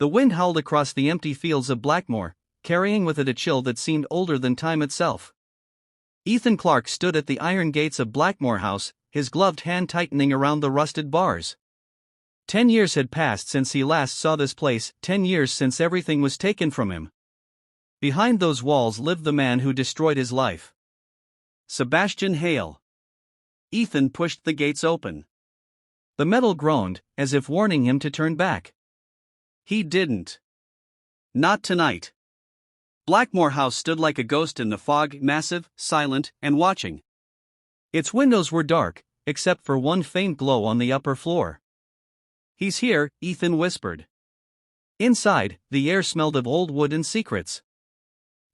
The wind howled across the empty fields of Blackmoor, carrying with it a chill that seemed older than time itself. Ethan Clarke stood at the iron gates of Blackmoor House, his gloved hand tightening around the rusted bars. 10 years had passed since he last saw this place, 10 years since everything was taken from him. Behind those walls lived the man who destroyed his life. Sebastian Hale. Ethan pushed the gates open. The metal groaned, as if warning him to turn back. He didn't. Not tonight. Blackmoor House stood like a ghost in the fog, massive, silent, and watching. Its windows were dark, except for one faint glow on the upper floor. "He's here," Ethan whispered. Inside, the air smelled of old wood and secrets.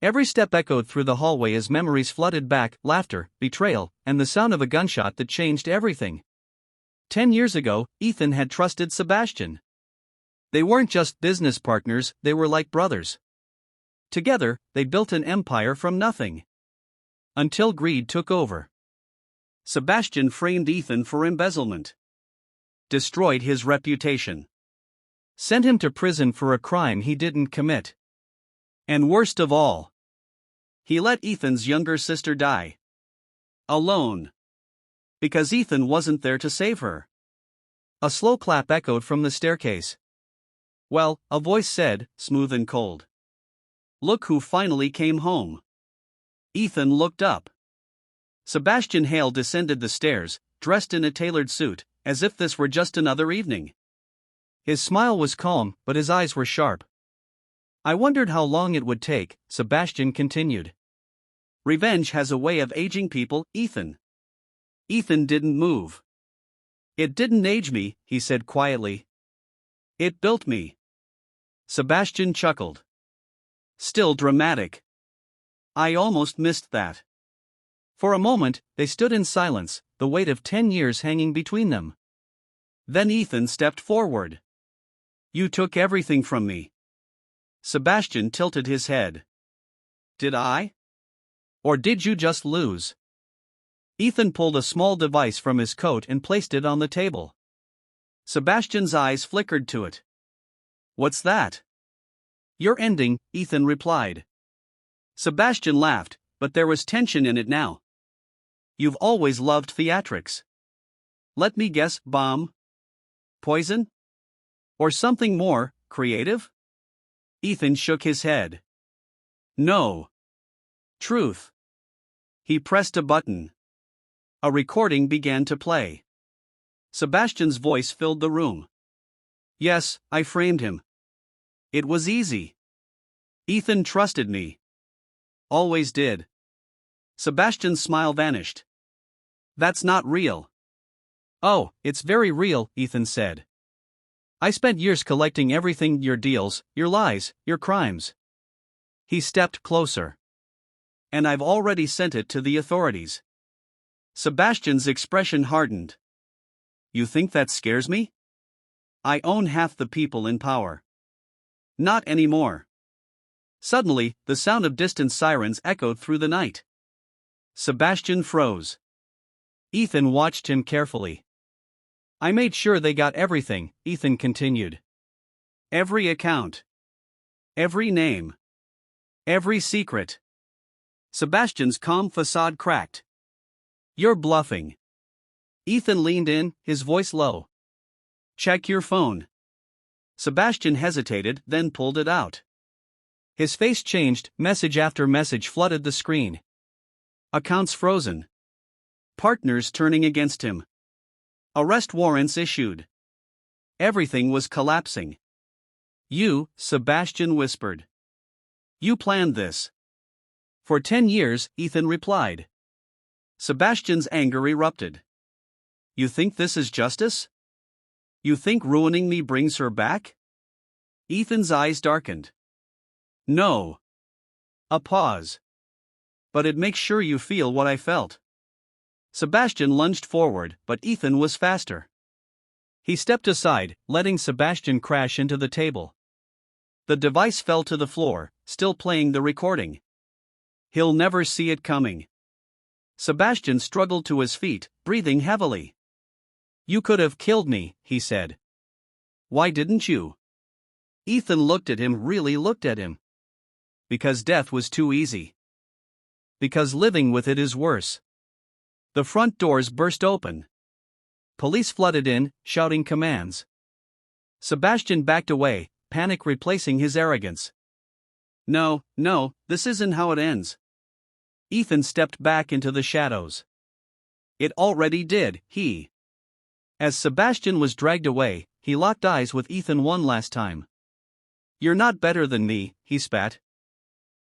Every step echoed through the hallway as memories flooded back, laughter, betrayal, and the sound of a gunshot that changed everything. 10 years ago, Ethan had trusted Sebastian. They weren't just business partners, they were like brothers. Together, they built an empire from nothing. Until greed took over. Sebastian framed Ethan for embezzlement. Destroyed his reputation. Sent him to prison for a crime he didn't commit. And worst of all, he let Ethan's younger sister die. Alone. Because Ethan wasn't there to save her. A slow clap echoed from the staircase. "Well," a voice said, smooth and cold. "Look who finally came home." Ethan looked up. Sebastian Hale descended the stairs, dressed in a tailored suit, as if this were just another evening. His smile was calm, but his eyes were sharp. "I wondered how long it would take," Sebastian continued. "Revenge has a way of aging people, Ethan." Ethan didn't move. "It didn't age me," he said quietly. "It built me." Sebastian chuckled. Still dramatic. "I almost missed that." For a moment, they stood in silence, the weight of 10 years hanging between them. Then Ethan stepped forward. "You took everything from me." Sebastian tilted his head. "Did I? Or did you just lose?" Ethan pulled a small device from his coat and placed it on the table. Sebastian's eyes flickered to it. "What's that?" "Your ending," Ethan replied. Sebastian laughed, but there was tension in it now. "You've always loved theatrics. Let me guess, bomb? Poison? Or something more creative?" Ethan shook his head. "No. Truth." He pressed a button. A recording began to play. Sebastian's voice filled the room. "Yes, I framed him. It was easy. Ethan trusted me. Always did." Sebastian's smile vanished. "That's not real." "Oh, it's very real," Ethan said. "I spent years collecting everything, your deals, your lies, your crimes." He stepped closer. "And I've already sent it to the authorities." Sebastian's expression hardened. "You think that scares me? I own half the people in power." "Not anymore." Suddenly, the sound of distant sirens echoed through the night. Sebastian froze. Ethan watched him carefully. "I made sure they got everything," Ethan continued. "Every account. Every name. Every secret." Sebastian's calm facade cracked. "You're bluffing." Ethan leaned in, his voice low. "Check your phone." Sebastian hesitated, then pulled it out. His face changed, message after message flooded the screen. Accounts frozen. Partners turning against him. Arrest warrants issued. Everything was collapsing. "You," Sebastian whispered. "You planned this." "For 10 years," Ethan replied. Sebastian's anger erupted. "You think this is justice? You think ruining me brings her back?" Ethan's eyes darkened. "No." A pause. "But it makes sure you feel what I felt." Sebastian lunged forward, but Ethan was faster. He stepped aside, letting Sebastian crash into the table. The device fell to the floor, still playing the recording. He'll never see it coming. Sebastian struggled to his feet, breathing heavily. "You could have killed me," he said. "Why didn't you?" Ethan really looked at him. Because death was too easy. Because living with it is worse. The front doors burst open. Police flooded in, shouting commands. Sebastian backed away, panic replacing his arrogance. No, this isn't how it ends. Ethan stepped back into the shadows. It already did, As Sebastian was dragged away, he locked eyes with Ethan one last time. You're not better than me, he spat.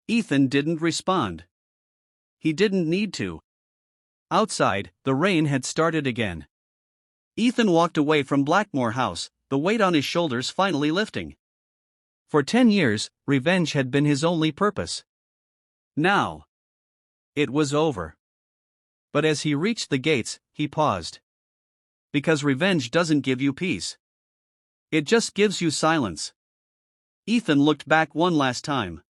Ethan didn't respond. He didn't need to. Outside, the rain had started again. Ethan walked away from Blackmoor House, the weight on his shoulders finally lifting. For 10 years, revenge had been his only purpose. Now, it was over. But as he reached the gates, he paused. Because revenge doesn't give you peace. It just gives you silence. Ethan looked back one last time.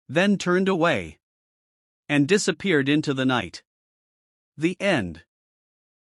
Then turned away. And disappeared into the night. The end.